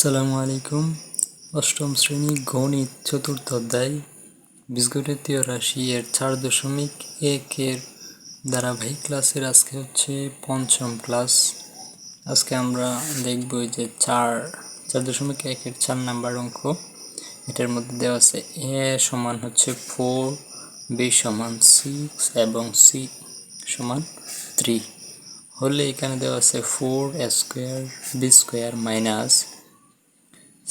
আসসালামু আলাইকুম। অষ্টম শ্রেণী গণিত চতুর্থ অধ্যায় বীজগণিতীয় রাশি এর 4.1 এর ধারাবাহিক ক্লাসের আজকে হচ্ছে পঞ্চম ক্লাস। আজকে আমরা দেখব যে 4.1 এর 4 নাম্বার অঙ্ক। এটার মধ্যে দেওয়া আছে a সমান হচ্ছে 4, b সমান 6 এবং c সমান 3 হলে এখানে দেওয়া আছে 4a square b square minus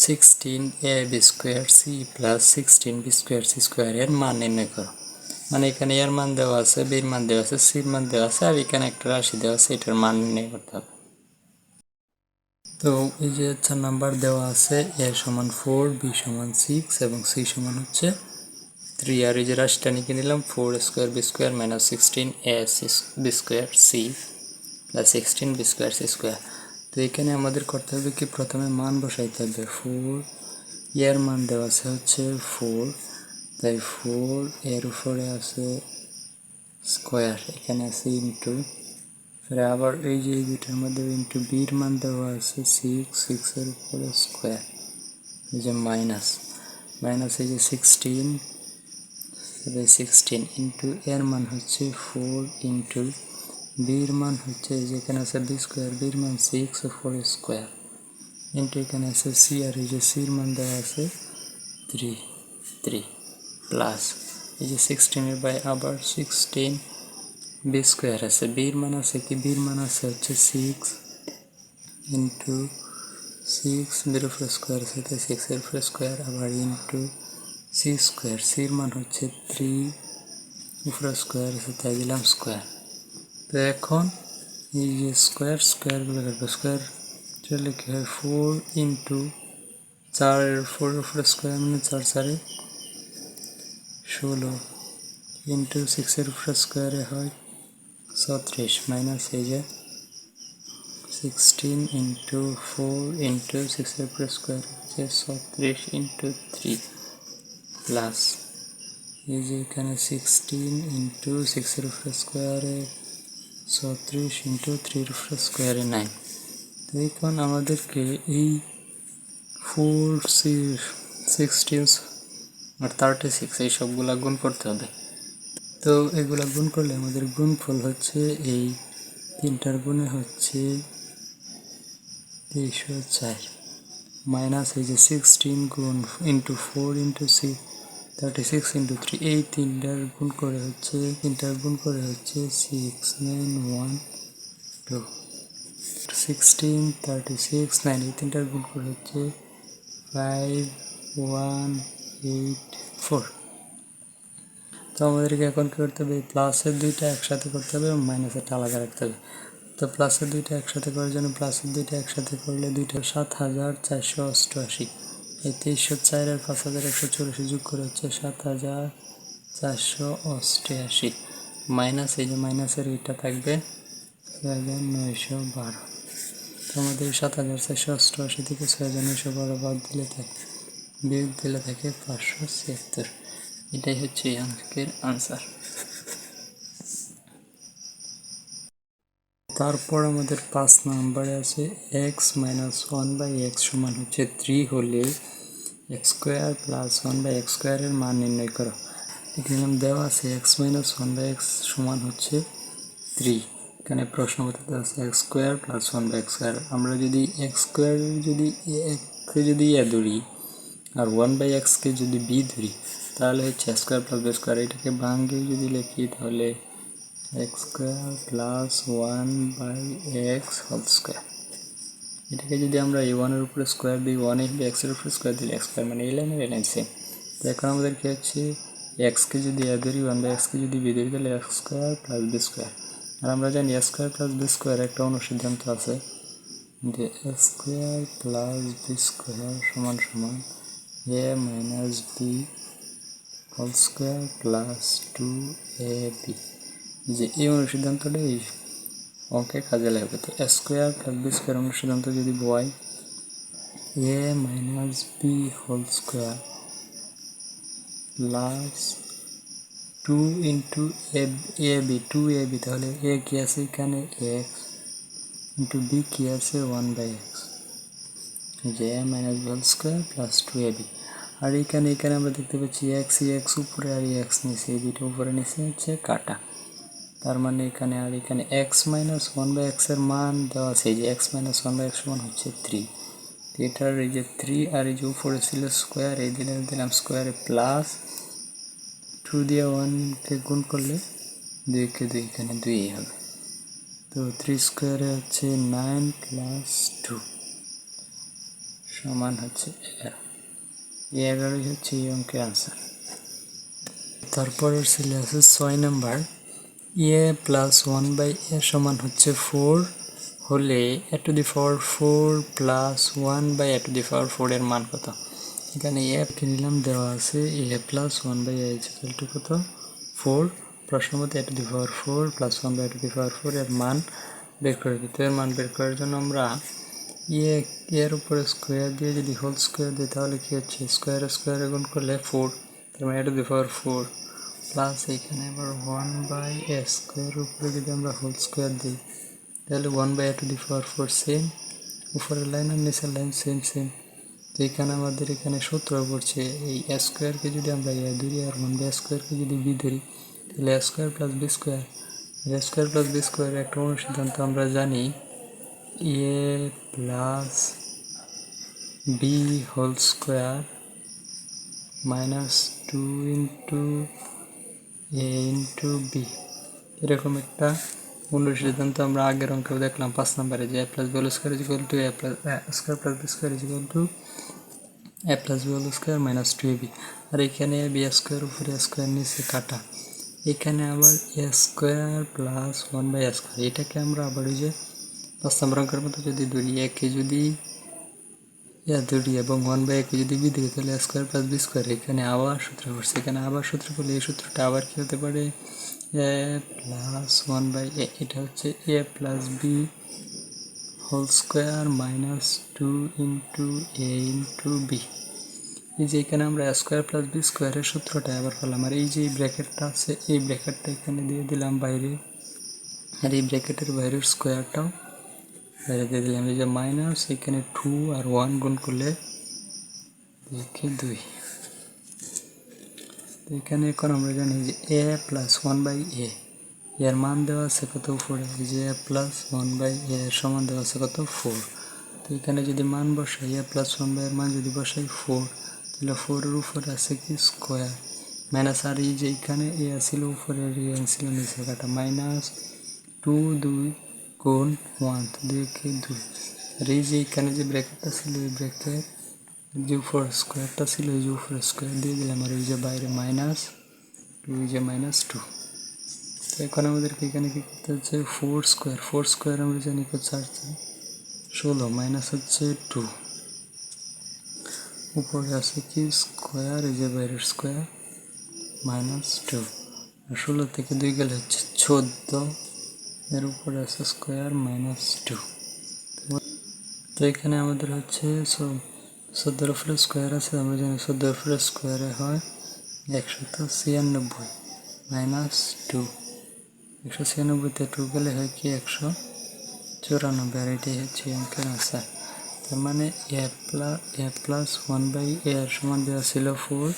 16ab square c plus 16b square c square এর মান নির্ণয় করো। মানে এখানে এর মান দেওয়া আছে, b এর মান দেওয়া আছে, c এর মান দেওয়া আছে, আর এখানে একটা রাশি দেওয়া আছে, এটার মান নির্ণয় করতে হবে। তো এই যে 4 নাম্বার দেওয়া আছে a সমান 4, b সমান 6 এবং c সমান হচ্ছে 3, আর এই যে রাশিটা নিয়ে নিলাম 4 square b square minus 16ab square c plus 16b square c square. তো এখানে আমাদের করতে হবে কি, প্রথমে মান বসাইতে হবে। 4 এর মান দেওয়া আছে হচ্ছে 4, তাই 4 এর উপরে আছে স্কোয়ার, এখানে আছে ইন্টু, আবার এই যে এই দুইটার মধ্যে ইন্টু বির মান দেওয়া আছে 6 এর উপরে স্কোয়ার, এই যে মাইনাস এই যে 16 ইন্টু এর মান হচ্ছে 4 ইন্টু বির মান হচ্ছে যেখানে আছে বি স্কোয়ার, বির মান 6 ও 4 স্কোয়ার ইন্টু এখানে আছে সি, আর এই যে সির মান দেওয়া আছে 3 প্লাস এই যে 16 এর বাই আবার 16 বি স্কোয়ার আছে, বির মান আছে কি, বির মান আছে হচ্ছে 6 ইন্টু 6 বির উপরে স্কোয়ার আছে, তাই 6 এর উপরে স্কোয়ার, আবার ইন্টু সি স্কোয়ার, সির মান হচ্ছে 3 উপরে স্কোয়ার আছে, তাই দিলাম স্কোয়ার। তো এখন এই যে স্কোয়ারগুলো কাটবো, স্কোয়ার চলে কি হয় 4 ইন্টু 4 4 উপরে স্কোয়ার মানে 4 4 16 ইন্টু 6 এর উপরে স্কোয়ারে হয় 36 মাইনাস এই যে 16 ইন্টু 4 ইন্টু 6 এর উপরে স্কোয়ার হচ্ছে 36 ইন্টু 3 প্লাস এই যে এখানে 16 ইন্টু 6 এর উপরে স্কোয়ারে 36 ইন্টু 3 এর উপরে স্কোয়ারে 9। তো এখন আমাদেরকে এই 4 16 আর 36 এই সবগুলা গুণ করতে হবে। তো এগুলা গুণ করলে আমাদের গুণফল হচ্ছে এই তিনটার গুণে হচ্ছে 304 মাইনাস এই যে 16 গুণ ইন্টু 4 ইন্টু 6 36 ইন্টু 3, এই তিনটার গুণ করে হচ্ছে 6912 16 36 9, এই তিনটার গুণ করে হচ্ছে 5184। তো আমাদেরকে এখন কি করতে হবে, প্লাসের দুইটা একসাথে করতে হবে এবং মাইনাসেরটা আলাদা রাখতে হবে। তো প্লাসের দুইটা একসাথে করার জন্য প্লাসের দুইটা একসাথে করলে দুইটা 7488, এই 2304 আর 5184 যোগ করে হচ্ছে 7488 মাইনাস এই যে মাইনাসের এইটা থাকবে 6912। তো আমাদের 7488 থেকে 6912 বাদ দিলে থাকে, বিয়োগ দিলে থাকে 576। এটাই হচ্ছে এই অঙ্কের আনসার। তারপর আমাদের 5 নম্বরে আছে x মাইনাস 1/x সমান হচ্ছে 3 হলে x স্কোয়ার প্লাস 1/x স্কোয়ারের মান নির্ণয় করো। এখানে দেওয়া আছে x মাইনাস 1/x সমান হচ্ছে 3, এখানে প্রশ্ন মতো আছে x square plus 1/x square. আমরা যদি x স্কোয়ার যদি a ধরি আর 1/x কে যদি b ধরি তাহলে হচ্ছে a square plus b square. এটাকে ভাঙে যদি লিখি তাহলে x square plus 1/x whole square. এটাকে যদি আমরা এই 1 এর উপরে স্কোয়ার দিই, 1 হিসেবে x এর উপরে স্কোয়ার দিলে x স্কোয়ার মানে এই লাইন সেম। তো এখন আমাদের কি হচ্ছে, x কে যদি a ধরি 1/x কে যদি b ধরি তাহলে x square plus b square. আর আমরা জানি a square plus b square একটা অনুসিদ্ধান্ত আছে যে a square plus b square সমান সমান a minus b whole square plus 2ab। যে এই অনুসিদ্ধান্তটা এই অঙ্কে কাজে লাগবে। তো a square plus b square অনুসিদ্ধান্ত যদি হয় a minus b whole square plus 2 into ab 2ab, তাহলে a কি আছে এখানে x ইন্টু b কি আছে 1/x, যে a minus b whole square plus 2ab। আর এখানে আমরা দেখতে পাচ্ছি এক্স উপরে আর এক্স নিচে, এই দুটো উপরে নিচে হচ্ছে কাটা। তার মানে এখানে এক্স মাইনাস 1/x এর মান দেওয়া আছে, এই যে এক্স মাইনাস 1/x সমান হচ্ছে 3। এটার এই যে 3 আর এই যে উপরে ছিল স্কোয়ার, এই দিলাম স্কোয়ারে প্লাস 2 দিয়ে 1কে গুণ করলে 2 কে 2 এখানে 2 হবে। তো 3 স্কোয়ারে হচ্ছে 9 প্লাস 2 সমান হচ্ছে 11। এই 11 হচ্ছে এই অঙ্কের আনসার। তারপরের ছেলে আছে 6 নাম্বার, a প্লাস 1/a সমান হচ্ছে 4 হলে a টু দি পাওয়ার 4 প্লাস 1/a টু দি পাওয়ার 4 এর মান কত? এখানে a কে নিলাম, দেওয়া আছে a plus 1/a equal to কত? 4। প্রশ্ন মতে a টু দি পাওয়ার 4 প্লাস 1/a টু দি পাওয়ার 4 এর মান বের করে দিতে। এর মান বের করার জন্য আমরা এর উপরে স্কোয়ার দিয়ে যদি হোল স্কোয়ার দিই তাহলে কি হচ্ছে, স্কোয়ারে গুণ করলে 4, তার মানে a to the power 4 plus এখানে আবার 1/a স্কোয়ার উপরে যদি আমরা হোল স্কোয়ার দিই তাহলে 1/a to the power 4 same, উপরের লাইন আর নিচের লাইন সেম। তো এখানে আমাদের সূত্র পড়ছে এই a স্কোয়ারকে যদি আমরা a ধরি আর 1/a স্কোয়ারকে যদি b ধরি তাহলে a square plus b square. a square plus b স্কোয়ারের একটা অনুসিদ্ধান্ত আমরা জানি, a plus b whole square minus 2 into a into b। এরকম একটা অনুসিদ্ধান্ত আমরা আগের অঙ্কেও দেখলাম 5 নম্বরে, যে a plus b whole square is equal to a plus square plus b square is equal to a plus b whole square minus 2ab। আর এখানে b স্কোয়ার উপরে স্কোয়ার নিচে কাটা, এখানে আবার a square plus 1/a square, এটাকে আমরা আবার ওই যে 5 নম্বর অঙ্কের মতো যদি ধরি, a কে যদি ধরি এবং 1/a কে যদি b ধরি তাহলে a square plus b square. এখানে আবার সূত্র পড়ছে, এখানে আবার সূত্র পড়লে এই সূত্রটা আবার কি হতে পারে, a প্লাস 1/a, এটা হচ্ছে a plus b whole square minus 2 into a into b। এই যে এখানে আমরা স্কোয়ার প্লাস বি স্কোয়ারের সূত্রটা আবার পেলাম, আর এই যে ব্র্যাকেটটা আছে এই ব্র্যাকেটটা এখানে দিয়ে দিলাম বাইরে, আর এই ব্র্যাকেটের বাইরের স্কোয়ারটাও বাইরে দিয়ে দিলাম। এই যে মাইনাস এখানে 2 আর 1 গুণ করলে 2। তো এখানে এখন আমরা জানি যে a প্লাস 1/a এর মান দেওয়া আছে কত উপরে, যে a প্লাস 1/a এর সমান দেওয়া আছে কত 4। তো এখানে যদি মান বসাই a প্লাস 1/a এর মান যদি বসাই 4, তাহলে 4 এর উপরে আছে কি স্কোয়ার মাইনাস, আর এই যে এখানে এ ছিল উপরে আর এ ছিল নিচে কাটা, মাইনাস 2 2 গুণ 1, 2 কে 2। আর এই যে এখানে যে ব্র্যাকেটটা ছিল এই ব্র্যাকেট যে উপর স্কোয়ারটা ছিল এই যে উপরে স্কোয়ার দিয়ে দিলাম, আর এই যে বাইরে মাইনাস 2, এই যে মাইনাস 2। তো এখন আমাদেরকে এখানে কি করতে হচ্ছে, 4 স্কোয়ার আমরা জানি কত 16 মাইনাস হচ্ছে 2, উপরে আছে কি স্কোয়ার, এই যে বাইরের স্কোয়ার মাইনাস 2, আর 16 থেকে 2 গেলে হচ্ছে 14, এর উপরে আছে স্কোয়ার মাইনাস 2। তো এখানে আমাদের হচ্ছে 14 উপরে স্কোয়ার আছে, আমরা জানি 14 উপরে স্কোয়ারে হয় 196 মাইনাস 2, 196তে 2 গেলে হয় কি 194, আর এটাই হচ্ছে অঙ্কের আনসার। তার মানে a প্লাস 1/a এর সমান দেওয়া ছিল 4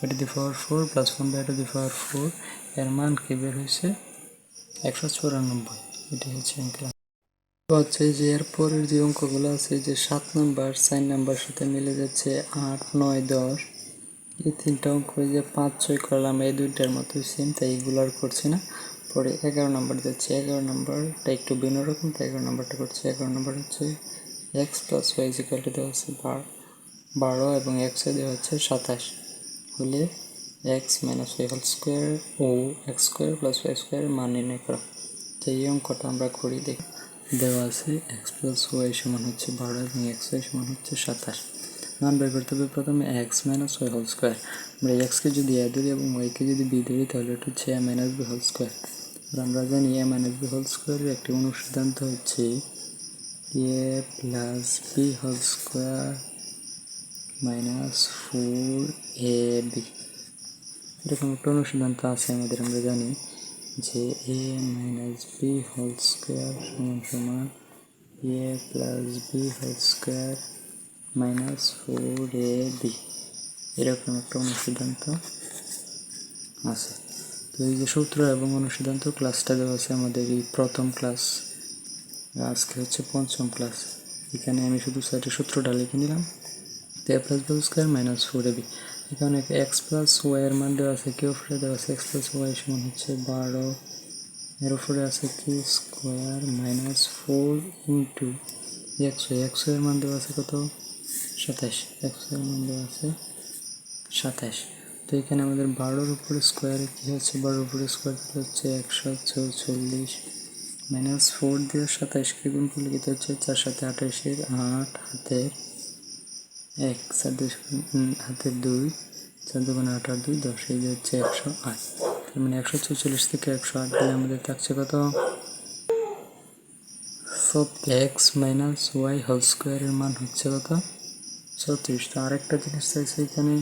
টু দি পাওয়ার 4 প্লাস 1/a টু দি পাওয়ার 4, এর মান কি বের হয়েছে 194। এটাই হচ্ছে অঙ্কের হচ্ছে যে এর পরের যে অঙ্কগুলো আছে যে 7 নাম্বার 4 নাম্বার সাথে মিলে যাচ্ছে 8 9 10, এই তিনটা অঙ্ক যে 5 6 করলাম এই দুইটার মতোই সেম, তাই এগুলো আর করছি না। পরে 11 নাম্বার যাচ্ছে, 11 নাম্বারটা একটু ভিন্ন রকম, তাই 11 নাম্বারটা করছে। 11 নাম্বার হচ্ছে x plus y equal to দেওয়া আছে 12 এবং x দেওয়া হচ্ছে 27 হলে x minus y whole square ও x স্কোয়ার প্লাস y স্কোয়ারের মান নির্ণয় করা। তো এই অঙ্কটা আমরা করি দেখি, দেওয়া আছে x প্লাস y সমান হচ্ছে 12 এবং xy সমান হচ্ছে 27। মান বের করতে হবে প্রথমে x minus y whole square. আমরা এক্সকে যদি a ধরি এবং ওয়াইকে যদি b ধরি তাহলে এটা হচ্ছে a minus b whole square. আর আমরা জানি a মাইনাস b হোল স্কোয়ারের একটি অনুসিদ্ধান্ত হচ্ছে a plus b whole square minus 4ab। এরকম একটা অনুসিদ্ধান্ত আছে আমাদের, আমরা জানি যে a minus b whole square সমান সমান a plus b whole square minus 4ab এরকম একটা অনুসিদ্ধান্ত আছে। তো এই যে সূত্র এবং অনুসিদ্ধান্ত ক্লাসটা দেওয়া আছে আমাদের এই প্রথম ক্লাস, আজকে হচ্ছে পঞ্চম ক্লাস। এখানে আমি শুধু সাইডে সূত্রটা লিখে নিলাম। তো a plus B square minus 4ab, এখানে এক্স প্লাস ওয়াই এর মান দেওয়া আছে, কি উপরে দেওয়া আছে এক্স প্লাস ওয়াই সমান হচ্ছে 12, এর উপরে আছে কি স্কোয়ার মাইনাস 4 ইন্টু এক্স এর মান দেওয়া আছে কত 27, এক্স এর মান দেওয়া আছে 27। তো এখানে আমাদের 12-র উপরে স্কোয়ারে কী হচ্ছে, 12-র উপরে স্কোয়ার হচ্ছে 144 মাইনাস 4 দিয়ে 27কে গুণ করলে কী হচ্ছে 4 7 28-এর 8 হাতের 1 4 হাতের 2 4 2 8 8 2 10, এই যে হচ্ছে 108। তার মানে 144 থেকে 108 দিলে আমাদের থাকছে কত, সব এক্স মাইনাস ওয়াই হোল স্কোয়ারের মান হচ্ছে কত 34। তো আরেকটা জিনিস চাইছে এখানে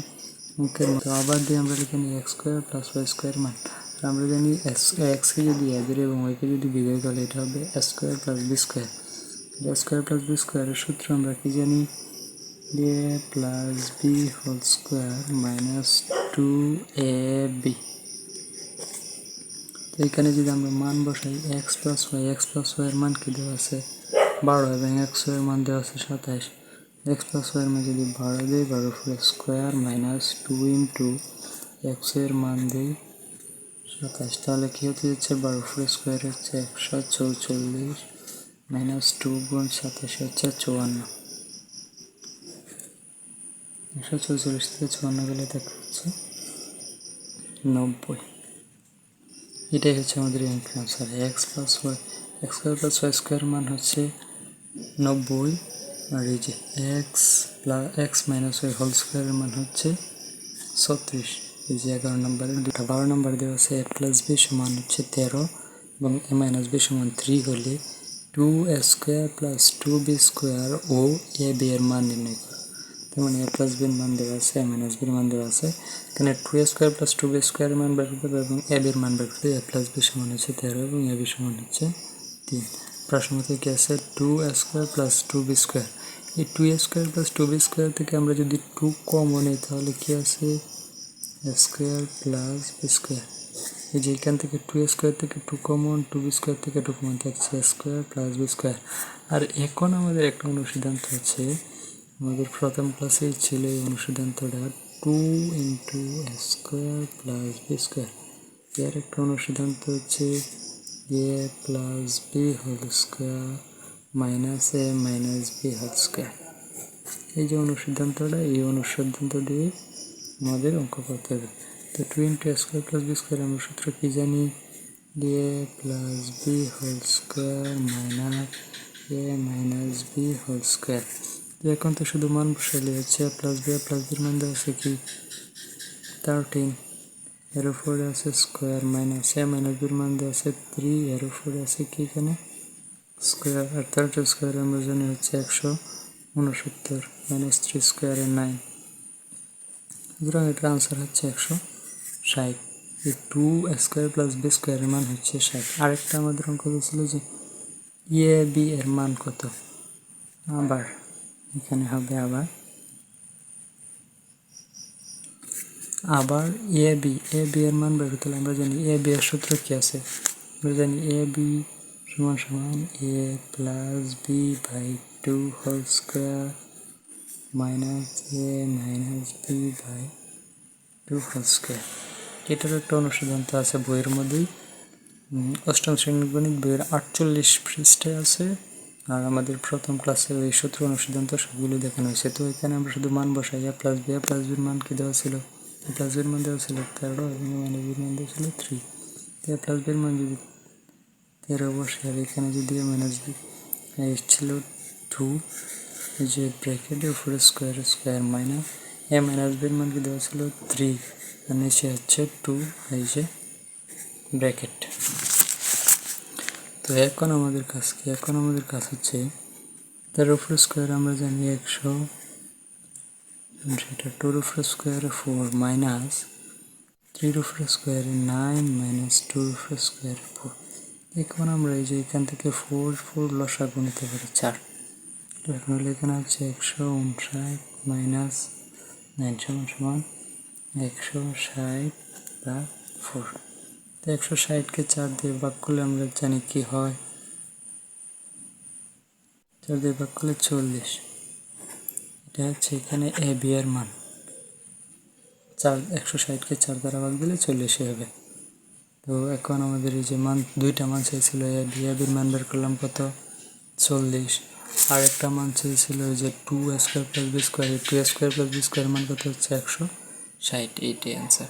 অঙ্কের মতো, আবার দিয়ে আমরা লিখে নিই x square plus y square মান। আর আমরা জানি এক্সকে যদি এদের এবং ওয়াইকে যদি বিজয় তাহলে এটা হবে A square plus B square. A square plus B স্কোয়ারের সূত্র আমরা কি জানি, A plus B whole square minus 2ab। তো এখানে যদি আমরা মান বসাই এক্স প্লাস ওয়াইয়ের মান কি দেওয়া আছে 12 এবং এক্স ওয়াইয়ের মান দেওয়া আছে 27। এক্স প্লাস ওয়াইয়ের মান যদি 12 দিই 12 ফুল স্কোয়ার মাইনাস 2 ইন্টু এক্স এর মান দিই 27, তাহলে কি হতে যাচ্ছে 12 ফুল স্কোয়ার হচ্ছে 144 মাইনাস 2 গুণ 27 হচ্ছে 54। 144 থেকে 54 গেলে দেখা হচ্ছে 90। এটাই হচ্ছে আমাদের answer. X square plus y square মান হচ্ছে 90, আর এই যে এক্স মাইনাস ওয়াই হোল স্কোয়ারের মান হচ্ছে 36। এই যে 11 নম্বরের 12 নম্বর দেওয়া আছে এ প্লাস বি সমান হচ্ছে 13 এবং এ মাইনাস বি সমান 3 হলে 2a square plus 2b square ও এ বি এর মান নির্ণয় করো। তার মানে এ প্লাস বির মান দেওয়া আছে, এ মাইনাস বির মান দেওয়া আছে, এখানে 2a স্কোয়ার প্লাস 2b স্কোয়ারের মান বের করতে হবে এবং এ বির মান বের করতে, এ প্লাস বি সমান হচ্ছে 13 এবং এ বি সমান হচ্ছে 3। প্রশ্নতে কি আছে 2a square plus 2b square, এই 2a square plus 2b square থেকে আমরা যদি 2 কমন নিই তাহলে কি আছে এ স্কোয়ার প্লাস বি স্কোয়ার। এই যে এখান থেকে 2a স্কোয়ার থেকে 2 কমন, 2b স্কোয়ার থেকে 2 কমন থাকছে এ স্কোয়ার প্লাস বি স্কোয়ার। আর এখন আমাদের একটা অনুসিদ্ধান্ত আছে, আমাদের প্রথম ক্লাসেই ছিল এই অনুসিদ্ধান্তটা 2 into A square plus B square. এর একটা অনুসিদ্ধান্ত হচ্ছে A plus B whole square minus A minus B whole square. এই যে অনুসিদ্ধান্তটা, এই অনুসিদ্ধান্ত দিয়ে আমাদের অঙ্ক করতে হবে। তো 2 into A square plus B square আমরা সূত্র কি জানি, A plus B whole square minus A minus B whole square. এখন তো শুধু মান বসাইলে হচ্ছে প্লাস বির মান দেওয়া আছে কি 13, এর উপরে আছে স্কোয়ার মাইনাস এ মাইনাস বির মান দেওয়া আছে 3, এর উপরে আছে কি এখানে স্কোয়ার, আর 13 স্কোয়ার আমরা জানি হচ্ছে 169 মাইনাস 3 স্কোয়ারে 9, সুতরাং এটার আনসার হচ্ছে 160। এই 2 স্কোয়ার প্লাস বি স্কোয়ারের মান হচ্ছে 60। আরেকটা আমাদের অঙ্ক ছিল যে এ বি এর মান কত, আবার এখানে হবে আবার এ বি এর মান বের করতে হলে আমরা জানি এ বি এর সূত্র কি আছে, আমরা জানি এ বি সমান সমান A plus B by 2 whole square minus A minus B by 2 whole square. এটার একটা অনুসিদ্ধান্ত আছে বইয়ের মধ্যেই, অষ্টম শ্রেণীর গণিত বইয়ের 48 পৃষ্ঠায় আছে। আর আমাদের প্রথম ক্লাসে ওই সূত্র অনুসিদ্ধান্ত সবগুলো দেখানো হয়েছে। তো এখানে আমরা শুধু মান বসাই, এ প্লাস বির মান কি দেওয়া ছিল, এ প্লাস বির মান দেওয়া ছিল 13 এবং এ মাইনাস বির মান দেওয়া ছিল 3। তো এ প্লাস বির মান যদি 13 বসে, আর এখানে যদি এ মাইনাস বি ছিল 2, এই যে ব্র্যাকেটের উপরে স্কোয়ার মাইনাস এ মাইনাস বির মান কি দেওয়া ছিল 3, আর নিচে হচ্ছে 2, এই যে ব্র্যাকেট। তো এখন আমাদের কাজ কি, এখন আমাদের কাজ হচ্ছে তার উপরে স্কোয়ার আমরা জানি 100, সেটা 2 উপরে স্কোয়ারে 4 মাইনাস 3 উপরে স্কোয়ারে 9 মাইনাস 2 উপরে স্কোয়ারে 4। এখন আমরা এই যে এখান থেকে 4 লসাগু নিতে পারি 4, তো এখন হলে এখানে হচ্ছে 159 মাইনাস 9 সমান সমান 160/4। তো 160কে 4 দিয়ে ভাগ করলে আমরা জানি কি হয়, 4 দিয়ে ভাগ করলে 40। এটা হচ্ছে এখানে এ বি এর মান। 160কে 4 দ্বারা ভাগ দিলে 40 হবে। তো এখন আমাদের এই যে মান, দুইটা মান চেয়েছিল এ বির মান বের করলাম কত, 40। আর একটা মান চেয়েছিল যে 2 square plus B square, 2 square plus B square মান কত হচ্ছে 160। এইটাই অ্যান্সার।